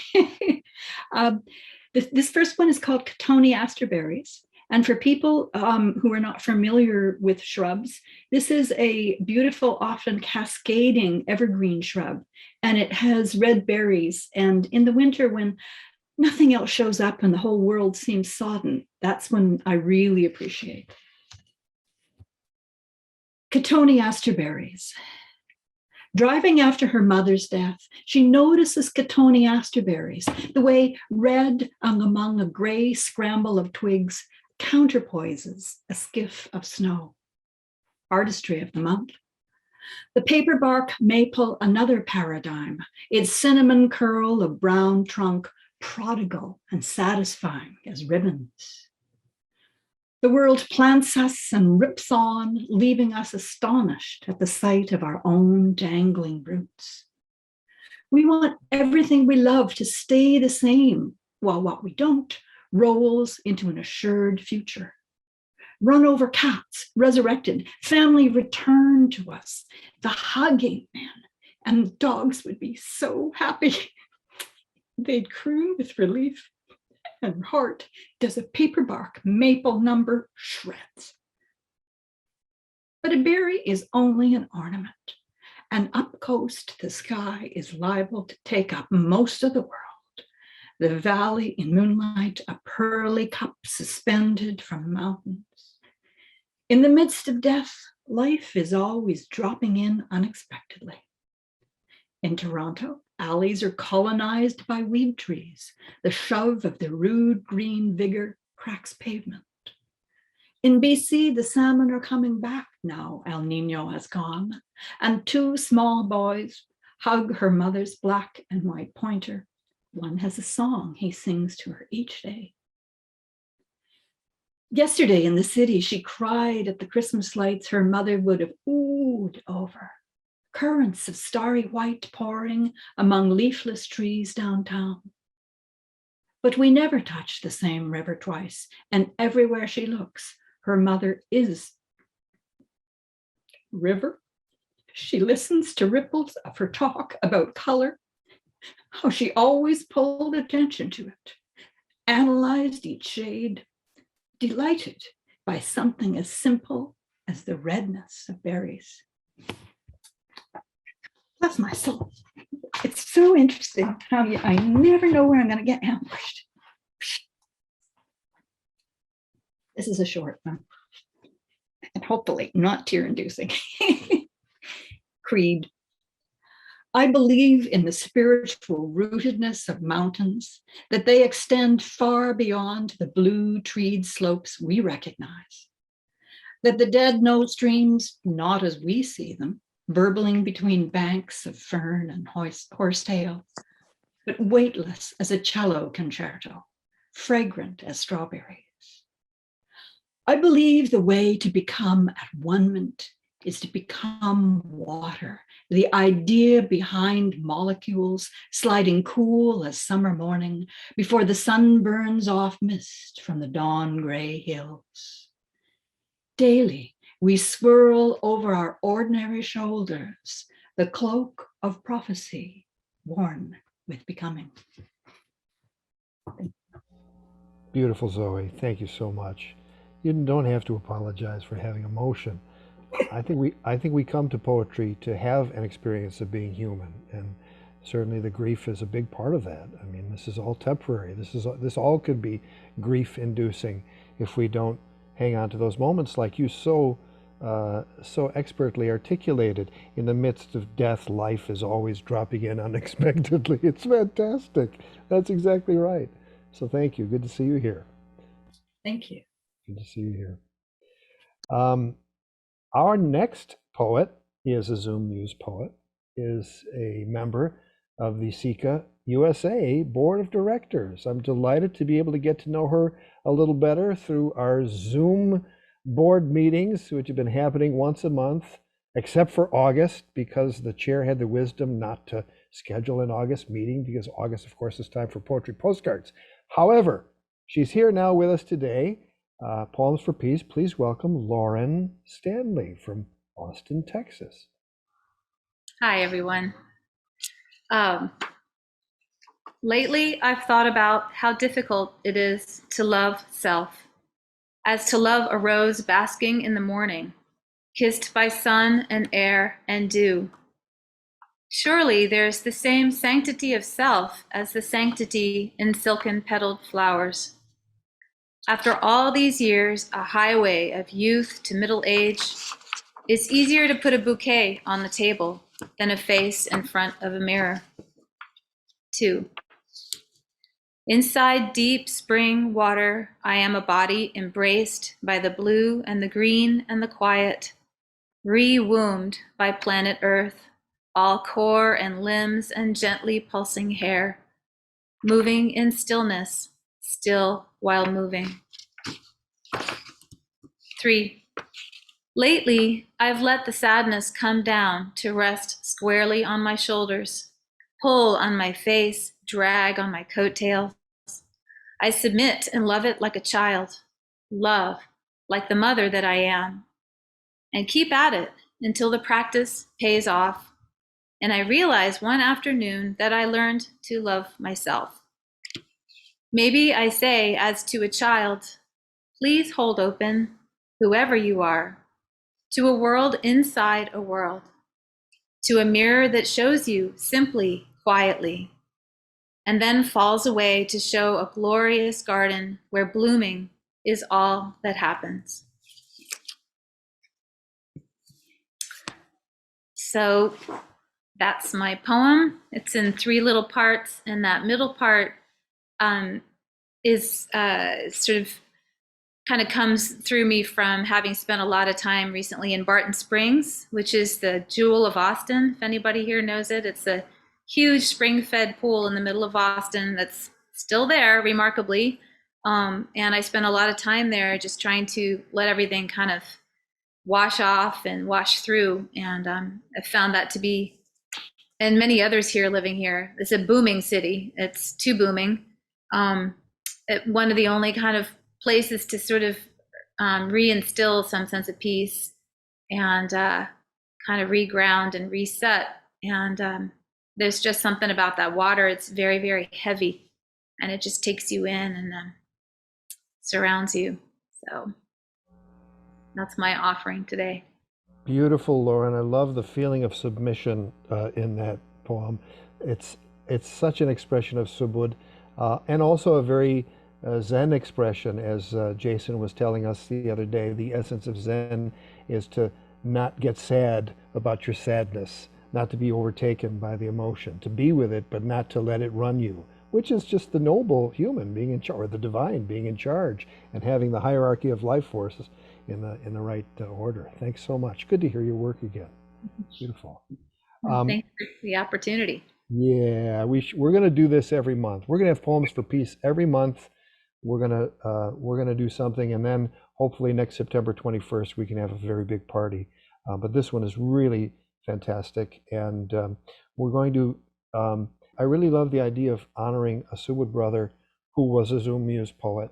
This first one is called Cotoneaster berries. And for people who are not familiar with shrubs, this is a beautiful, often cascading evergreen shrub, and it has red berries. And in the winter, when nothing else shows up and the whole world seems sodden, that's when I really appreciate Cotoneaster berries. Driving after her mother's death, she notices Cotoneaster berries, the way red among a gray scramble of twigs counterpoises a skiff of snow. Artistry of the month. The paperbark maple, another paradigm, its cinnamon curl of brown trunk, prodigal and satisfying as ribbons. The world plants us and rips on, leaving us astonished at the sight of our own dangling roots. We want everything we love to stay the same, while what we don't rolls into an assured future. Run over cats, resurrected, family returned to us, the hugging man, and the dogs would be so happy. They'd croon with relief, and heart does a paperbark maple number shreds. But a berry is only an ornament, and up coast the sky is liable to take up most of the world. The valley in moonlight, a pearly cup suspended from mountains. In the midst of death, life is always dropping in unexpectedly. In Toronto, alleys are colonized by weed trees. The shove of the rude green vigor cracks pavement. In BC, the salmon are coming back now El Nino has gone, and two small boys hug her mother's black and white pointer. One has a song he sings to her each day. Yesterday in the city, she cried at the Christmas lights her mother would have oohed over. Currents of starry white pouring among leafless trees downtown. But we never touch the same river twice, and everywhere she looks, her mother is river. She listens to ripples of her talk about color, how she always pulled attention to it, analyzed each shade, delighted by something as simple as the redness of berries. Bless my soul. It's so interesting how I never know where I'm going to get ambushed. This is a short one, and hopefully not tear-inducing. Creed. I believe in the spiritual rootedness of mountains, that they extend far beyond the blue-treed slopes we recognize, that the dead know streams not as we see them, burbling between banks of fern and horsetail, but weightless as a cello concerto, fragrant as strawberries. I believe the way to become at one-ment is to become water, the idea behind molecules sliding cool as summer morning before the sun burns off mist from the dawn gray hills. Daily, we swirl over our ordinary shoulders the cloak of prophecy worn with becoming. Beautiful, Zoe. Thank you so much. You don't have to apologize for having emotion. I think we come to poetry to have an experience of being human, and certainly the grief is a big part of that. I mean, this is all temporary. This all could be grief-inducing if we don't hang on to those moments, like you so expertly articulated. In the midst of death, life is always dropping in unexpectedly. It's fantastic. That's exactly right. So thank you. Good to see you here. Thank you. Good to see you here. Our next poet is a ZoomMuse poet, is a member of the SICA USA Board of Directors. I'm delighted to be able to get to know her a little better through our Zoom board meetings, which have been happening once a month, except for August, because the chair had the wisdom not to schedule an August meeting, because August, of course, is time for poetry postcards. However, she's here now with us today. Poems for Peace, please welcome Lauren Stanley from Austin, Texas. Hi, everyone. Lately, I've thought about how difficult it is to love self, as to love a rose basking in the morning, kissed by sun and air and dew. Surely there's the same sanctity of self as the sanctity in silken-petaled flowers. After all these years, a highway of youth to middle age, it's easier to put a bouquet on the table than a face in front of a mirror. 2. Inside deep spring water, I am a body embraced by the blue and the green and the quiet, re-wombed by planet Earth, all core and limbs and gently pulsing hair, moving in stillness, still while moving. 3. Lately, I've let the sadness come down to rest squarely on my shoulders, pull on my face, drag on my coattails. I submit and love it like a child, love like the mother that I am, and keep at it until the practice pays off. And I realize one afternoon that I learned to love myself. Maybe I say, as to a child, please hold open, whoever you are, to a world inside a world, to a mirror that shows you simply, quietly, and then falls away to show a glorious garden where blooming is all that happens. So that's my poem. It's in 3 little parts, and that middle part is sort of kind of comes through me from having spent a lot of time recently in Barton Springs, which is the jewel of Austin. If anybody here knows it, it's a huge spring-fed pool in the middle of Austin that's still there, remarkably. And I spent a lot of time there just trying to let everything kind of wash off and wash through. And I found that to be, and many others here living here, it's a booming city. It's too booming. One of the only kind of places to sort of reinstill some sense of peace and kind of reground and reset. And there's just something about that water. It's very, very heavy, and it just takes you in and surrounds you. So that's my offering today. Beautiful, Lauren. I love the feeling of submission in that poem. It's such an expression of subud, and also a very Zen expression, as Jason was telling us the other day. The essence of Zen is to not get sad about your sadness, not to be overtaken by the emotion, to be with it, but not to let it run you, which is just the noble human being in charge, or the divine being in charge, and having the hierarchy of life forces in the right order. Thanks so much. Good to hear your work again. Beautiful. Thanks for the opportunity. Yeah, we're going to do this every month. We're going to have Poems for Peace every month. We're gonna do something, and then hopefully next September 21st we can have a very big party. But this one is really fantastic, and we're going to. I really love the idea of honoring a Subud brother who was a ZoomMuse poet,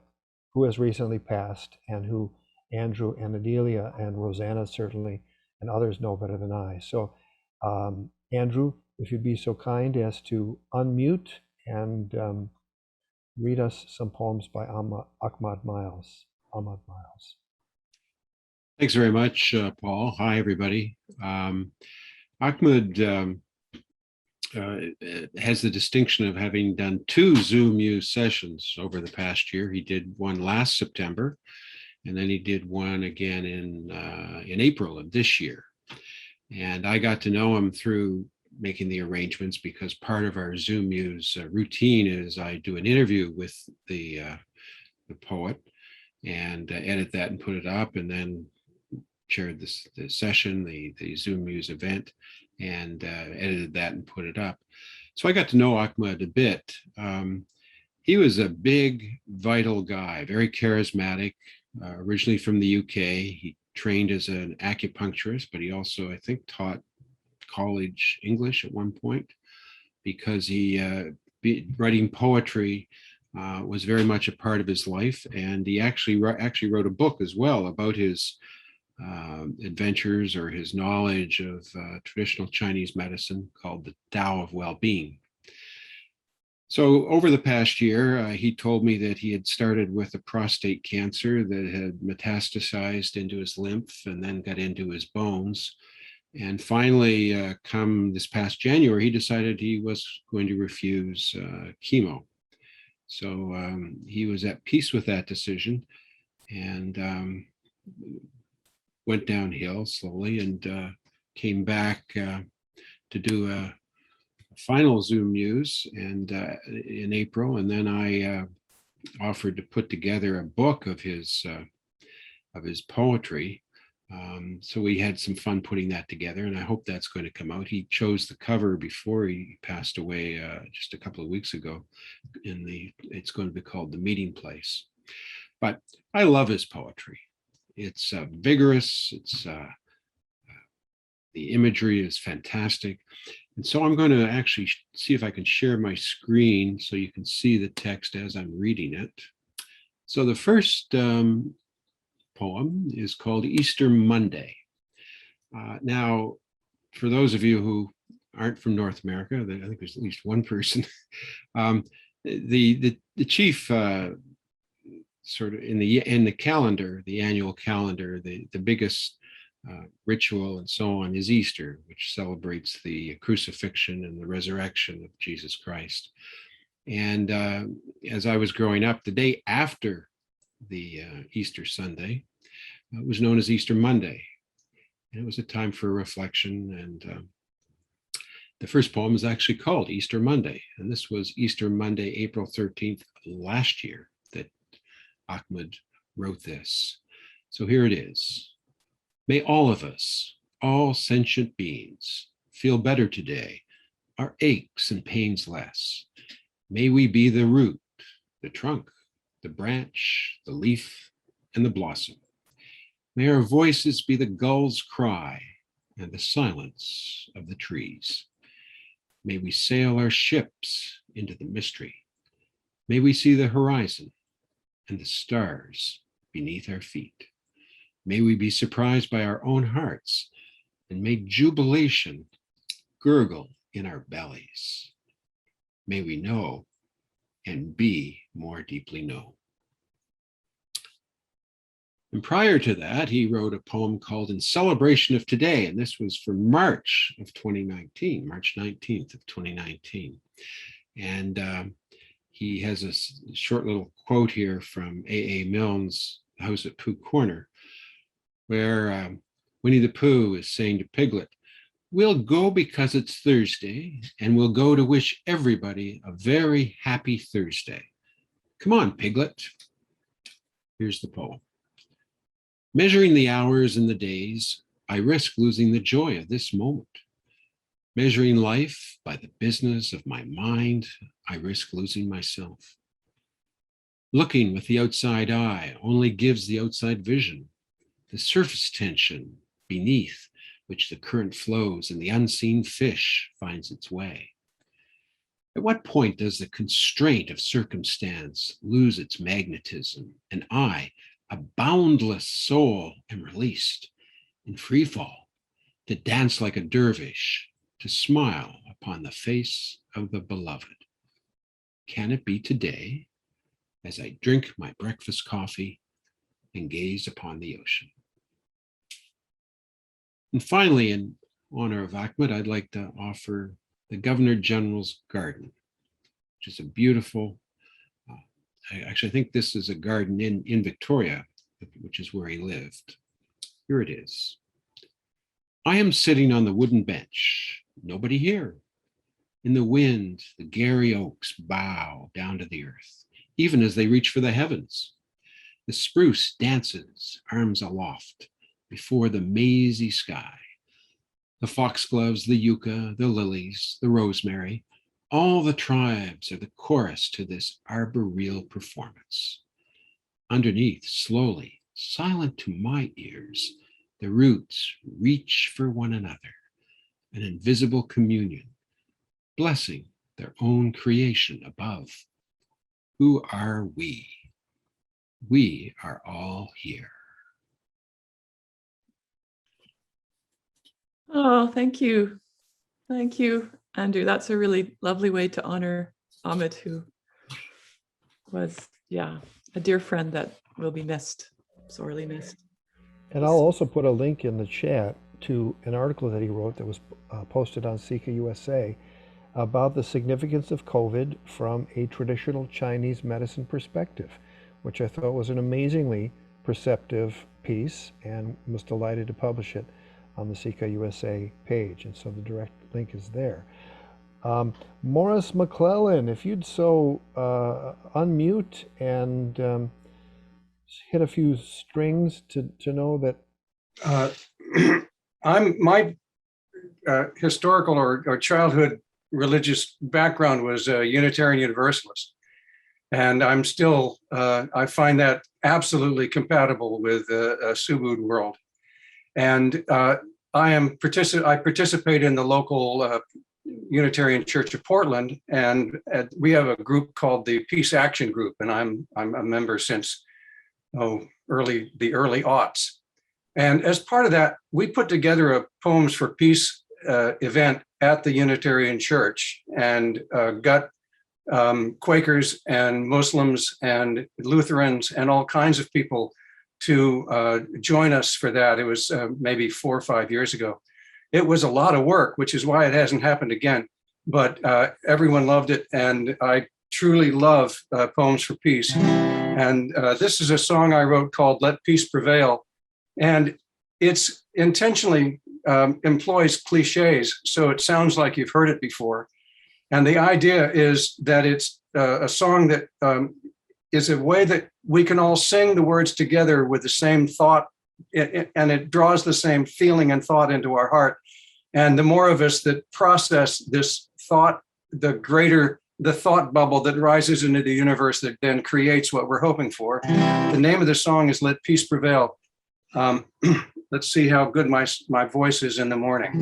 who has recently passed, and who Andrew and Adelia and Rosanna certainly, and others know better than I. So, Andrew, if you'd be so kind as to unmute and read us some poems by Ahmad Miles. Ahmad Miles. Thanks very much, Paul. Hi, everybody. Ahmad has the distinction of having done 2 ZoomMuse sessions over the past year. He did one last September, and then he did one again in April of this year. And I got to know him through making the arrangements, because part of our ZoomMuse routine is I do an interview with the poet and edit that and put it up, and then share the session, the ZoomMuse event, and edited that and put it up. So I got to know Ahmad a bit. He was a big, vital guy, very charismatic, originally from the UK. He trained as an acupuncturist, but he also, I think, taught college English at one point, because he writing poetry was very much a part of his life. And he actually wrote a book as well about his adventures or his knowledge of traditional Chinese medicine called the Tao of Well-Being. So over the past year, he told me that he had started with a prostate cancer that had metastasized into his lymph and then got into his bones. And finally, come this past January, he decided he was going to refuse chemo. So he was at peace with that decision and went downhill slowly and came back to do a final ZoomMuse and in April. And then I offered to put together a book of his poetry. So we had some fun putting that together, and I hope that's going to come out. He chose the cover before he passed away just a couple of weeks ago. It's going to be called The Meeting Place. But I love his poetry. It's vigorous. It's the imagery is fantastic. And so I'm going to actually see if I can share my screen so you can see the text as I'm reading it. So the first poem is called Easter Monday. Now, for those of you who aren't from North America, I think there's at least one person, the chief sort of in the calendar, the annual calendar, the biggest ritual and so on is Easter, which celebrates the crucifixion and the resurrection of Jesus Christ. And as I was growing up, the day after the Easter Sunday was known as Easter Monday. And it was a time for reflection. And the first poem is actually called Easter Monday. And this was Easter Monday, April 13th last year that Ahmad wrote this. So here it is. May all of us, all sentient beings, feel better today, our aches and pains less. May we be the root, the trunk, the branch, the leaf, and the blossom. May our voices be the gull's cry and the silence of the trees. May we sail our ships into the mystery. May we see the horizon and the stars beneath our feet. May we be surprised by our own hearts, and may jubilation gurgle in our bellies. May we know and be more deeply known. And prior to that, he wrote a poem called In Celebration of Today, and this was for March of 2019, March 19th of 2019. And he has a short little quote here from A.A. Milne's House at Pooh Corner, where Winnie the Pooh is saying to Piglet, "We'll go because it's Thursday, and we'll go to wish everybody a very happy Thursday. Come on, Piglet." Here's the poem. Measuring the hours and the days, I risk losing the joy of this moment. Measuring life by the business of my mind, I risk losing myself. Looking with the outside eye only gives the outside vision, the surface tension beneath which the current flows and the unseen fish finds its way. At what point does the constraint of circumstance lose its magnetism, and I, a boundless soul, am released in free fall to dance like a dervish, to smile upon the face of the beloved? Can it be today, as I drink my breakfast coffee and gaze upon the ocean? And finally, in honor of Ahmad, I'd like to offer the Governor General's Garden, which is a beautiful, I think this is a garden in Victoria, which is where he lived. Here it is. I am sitting on the wooden bench, nobody here. In the wind, the Gary oaks bow down to the earth, even as they reach for the heavens. The spruce dances, arms aloft, before the mazy sky. The foxgloves, the yucca, the lilies, the rosemary, all the tribes are the chorus to this arboreal performance. Underneath, slowly, silent to my ears, the roots reach for one another, an invisible communion, blessing their own creation above. Who are we? We are all here. Oh, thank you. Thank you, Andrew. That's a really lovely way to honor Ahmad, who was, a dear friend that will be missed, sorely missed. And I'll also put a link in the chat to an article that he wrote that was posted on SICA USA about the significance of COVID from a traditional Chinese medicine perspective, which I thought was an amazingly perceptive piece, and was delighted to publish it on the SICA USA page. And so the direct link is there. Morris McClellan, if you'd so unmute and hit a few strings to know that. My historical or childhood religious background was a Unitarian Universalist. And I'm still, I find that absolutely compatible with a Subud world. And I participate in the local Unitarian Church of Portland, and we have a group called the Peace Action Group, and I'm a member since the early aughts. And as part of that, we put together a Poems for Peace event at the Unitarian Church, and got Quakers and Muslims and Lutherans and all kinds of people to join us for that. It was maybe 4 or 5 years ago. It was a lot of work, which is why it hasn't happened again. But everyone loved it, and I truly love Poems for Peace. And this is a song I wrote called "Let Peace Prevail," and it's intentionally employs cliches, so it sounds like you've heard it before. And the idea is that it's a song that is a way that we can all sing the words together with the same thought, and it draws the same feeling and thought into our heart. And the more of us that process this thought, the greater the thought bubble that rises into the universe that then creates what we're hoping for. The name of the song is "Let Peace Prevail." Let's see how good my voice is in the morning.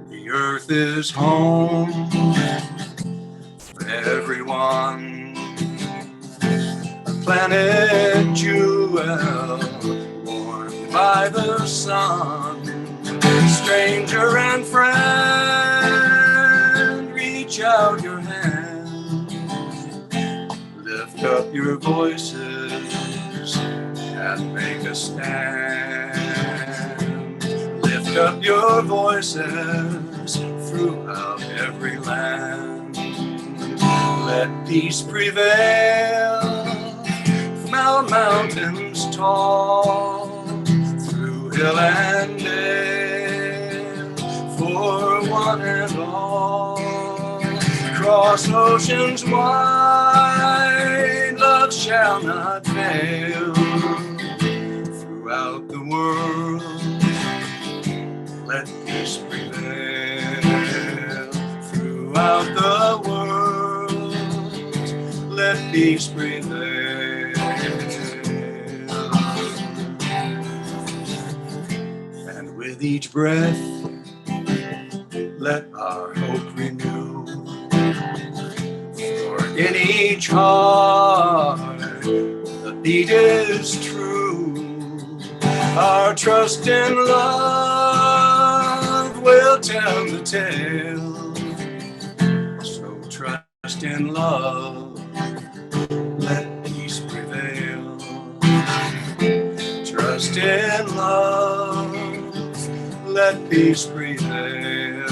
The earth is home for everyone, a planet jewel warmed by the sun. Stranger and friend, reach out your hand, lift up your voices and make a stand. Lift up your voices throughout every land. Let peace prevail from our mountains tall, through hill and dale, for one and all. Across oceans wide, love shall not fail. Throughout the world, let peace prevail. Throughout the world, let peace prevail. And with each breath, let our hope renew. For in each heart, the beat is true. Our trust in love will tell the tale. So trust in love, let peace prevail. Trust in love, let peace prevail.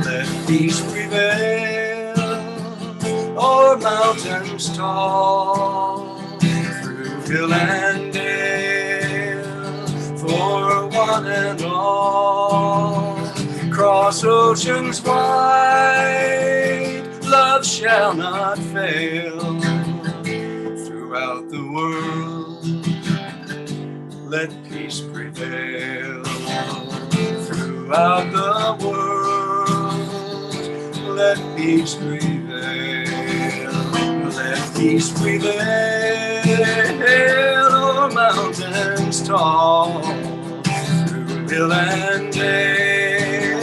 Let peace prevail o'er mountains tall, through hill and dale, for one and all. Cross oceans wide, love shall not fail. Throughout the world, let peace prevail. Throughout the world, let peace prevail. Let peace prevail Prevail o'er mountains tall, through hill and dale,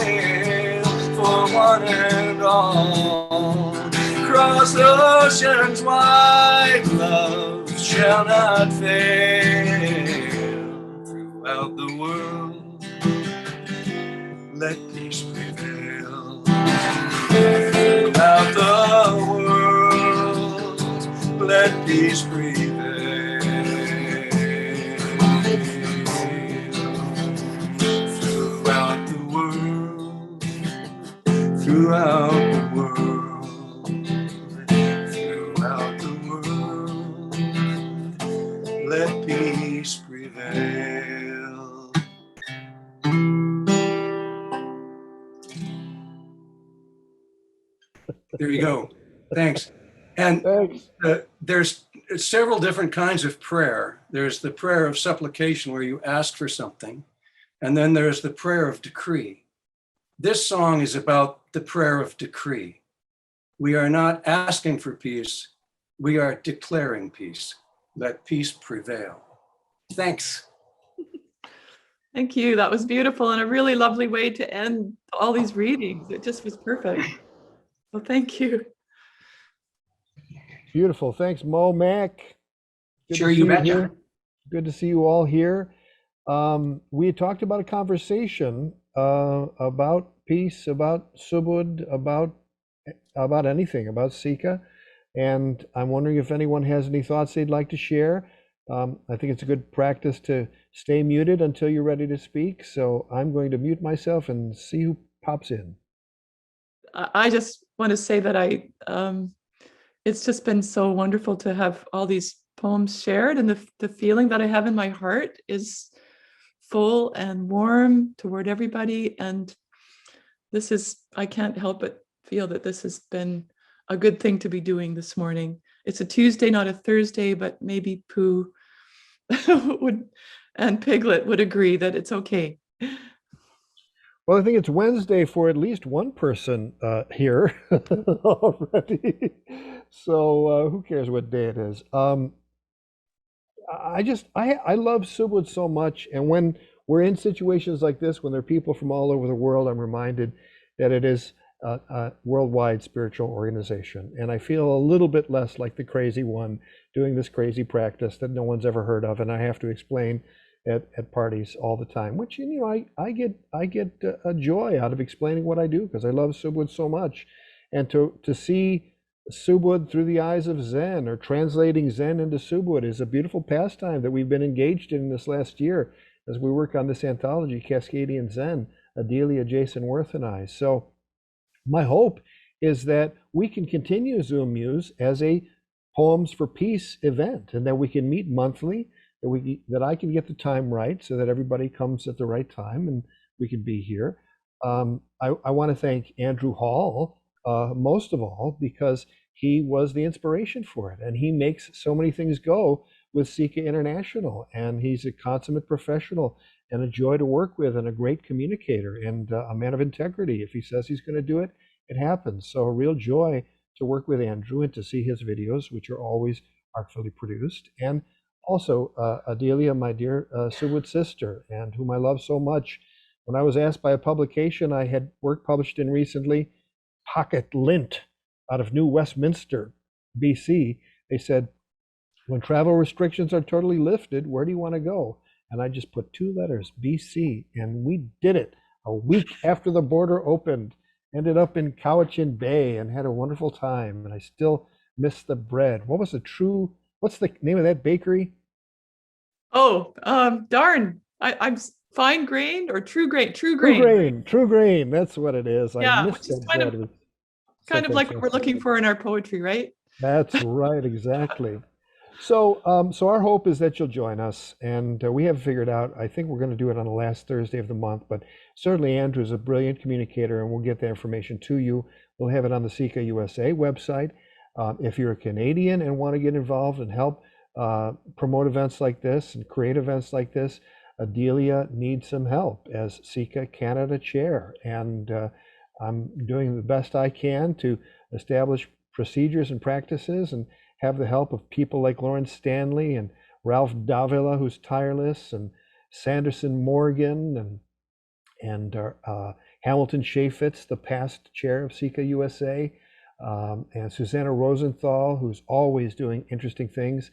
for one and all. Across oceans wide, love shall not fail. Throughout the world, let peace prevail. Throughout the world, let peace prevail. Throughout the world, throughout the world, throughout the world, let peace prevail. There you go. Thanks. And Thanks. there's several different kinds of prayer. There's the prayer of supplication where you ask for something, and then there's the prayer of decree. This song is about the prayer of decree. We are not asking for peace, we are declaring peace. Let peace prevail. Thanks. Thank you. That was beautiful and a really lovely way to end all these readings. It just was perfect. Well, thank you. Beautiful. Thanks, Mo Mac. Good Sure, to you see betcha. here. Good to see you all here. We had talked about a conversation about peace, about Subud, about anything, about SICA. And I'm wondering if anyone has any thoughts they'd like to share. I think it's a good practice to stay muted until you're ready to speak. So I'm going to mute myself and see who pops in. I just want to say that it's just been so wonderful to have all these poems shared, and the feeling that I have in my heart is full and warm toward everybody. And I can't help but feel that this has been a good thing to be doing this morning. It's a Tuesday, not a Thursday, but maybe Pooh and Piglet would agree that it's okay. Well, I think it's Wednesday for at least one person here already. So who cares what day it is? I love Subud so much. And when we're in situations like this, when there are people from all over the world, I'm reminded that it is a worldwide spiritual organization. And I feel a little bit less like the crazy one doing this crazy practice that no one's ever heard of. And I have to explain at parties all the time, which, you know, I get a joy out of explaining what I do because I love Subud so much. And to see Subud through the eyes of Zen, or translating Zen into Subud, is a beautiful pastime that we've been engaged in this last year as we work on this anthology, Cascadian Zen, Adelia, Jason Worth, and I. So my hope is that we can continue ZoomMuse as a Poems for Peace event, and that we can meet monthly, that I can get the time right so that everybody comes at the right time and we can be here. I want to thank Andrew Hall most of all, because he was the inspiration for it, and he makes so many things go with SICA International, and he's a consummate professional and a joy to work with, and a great communicator, and a man of integrity. If he says he's going to do it, it happens. So a real joy to work with Andrew and to see his videos, which are always artfully produced. And also Adelia, my dear Subud sister, and whom I love so much. When I was asked by a publication I had work published in recently, Pocket Lint, out of New Westminster, BC, they said, when travel restrictions are totally lifted, where do you want to go? And I just put 2 letters, BC, and we did it. A week after the border opened, ended up in Cowichan Bay and had a wonderful time. And I still miss the bread. What's the name of that bakery? Oh, darn. I'm fine grained or true grain? True True grain. Grain. That's what it is. Yeah, I which missed is that kind bread. of It was so like what we're fantastic. looking for in our poetry, right? That's right, exactly. So, so our hope is that you'll join us, and we have figured out, I think we're going to do it on the last Thursday of the month, but certainly Andrew's a brilliant communicator, and we'll get the information to you. We'll have it on the SICA USA website. If you're a Canadian and want to get involved and help promote events like this and create events like this, Adelia needs some help as SICA Canada chair, and I'm doing the best I can to establish procedures and practices have the help of people like Lawrence Stanley and Ralph Davila, who's tireless, and Sanderson Morgan, and Hamilton Chaffetz, the past chair of SICA USA, and Susanna Rosenthal, who's always doing interesting things,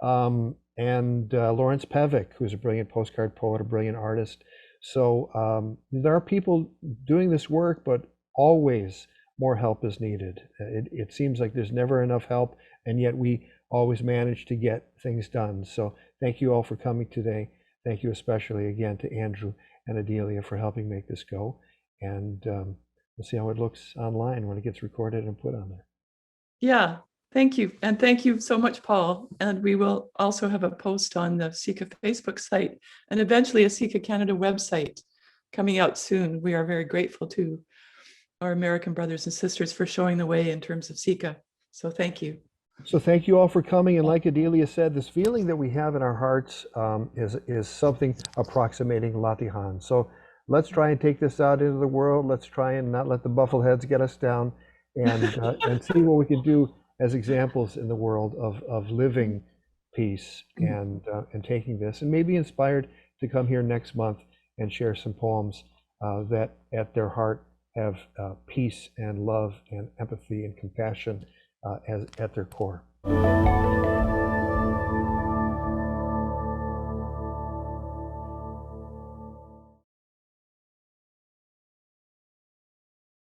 and Lawrence Pevick, who's a brilliant postcard poet, a brilliant artist. So there are people doing this work, but always more help is needed. It seems like there's never enough help, and yet we always manage to get things done. So thank you all for coming today. Thank you especially again to Andrew and Adelia for helping make this go. And we'll see how it looks online when it gets recorded and put on there. Yeah, thank you. And thank you so much, Paul. And we will also have a post on the SICA Facebook site and eventually a SICA Canada website coming out soon. We are very grateful to our American brothers and sisters for showing the way in terms of SICA. So thank you. So thank you all for coming. And like Adelia said, this feeling that we have in our hearts is something approximating Latihan. So let's try and take this out into the world. Let's try and not let the buffleheads get us down, and see what we can do as examples in the world of living peace and taking this, and maybe inspired to come here next month and share some poems that at their heart have peace and love and empathy and compassion as at their core.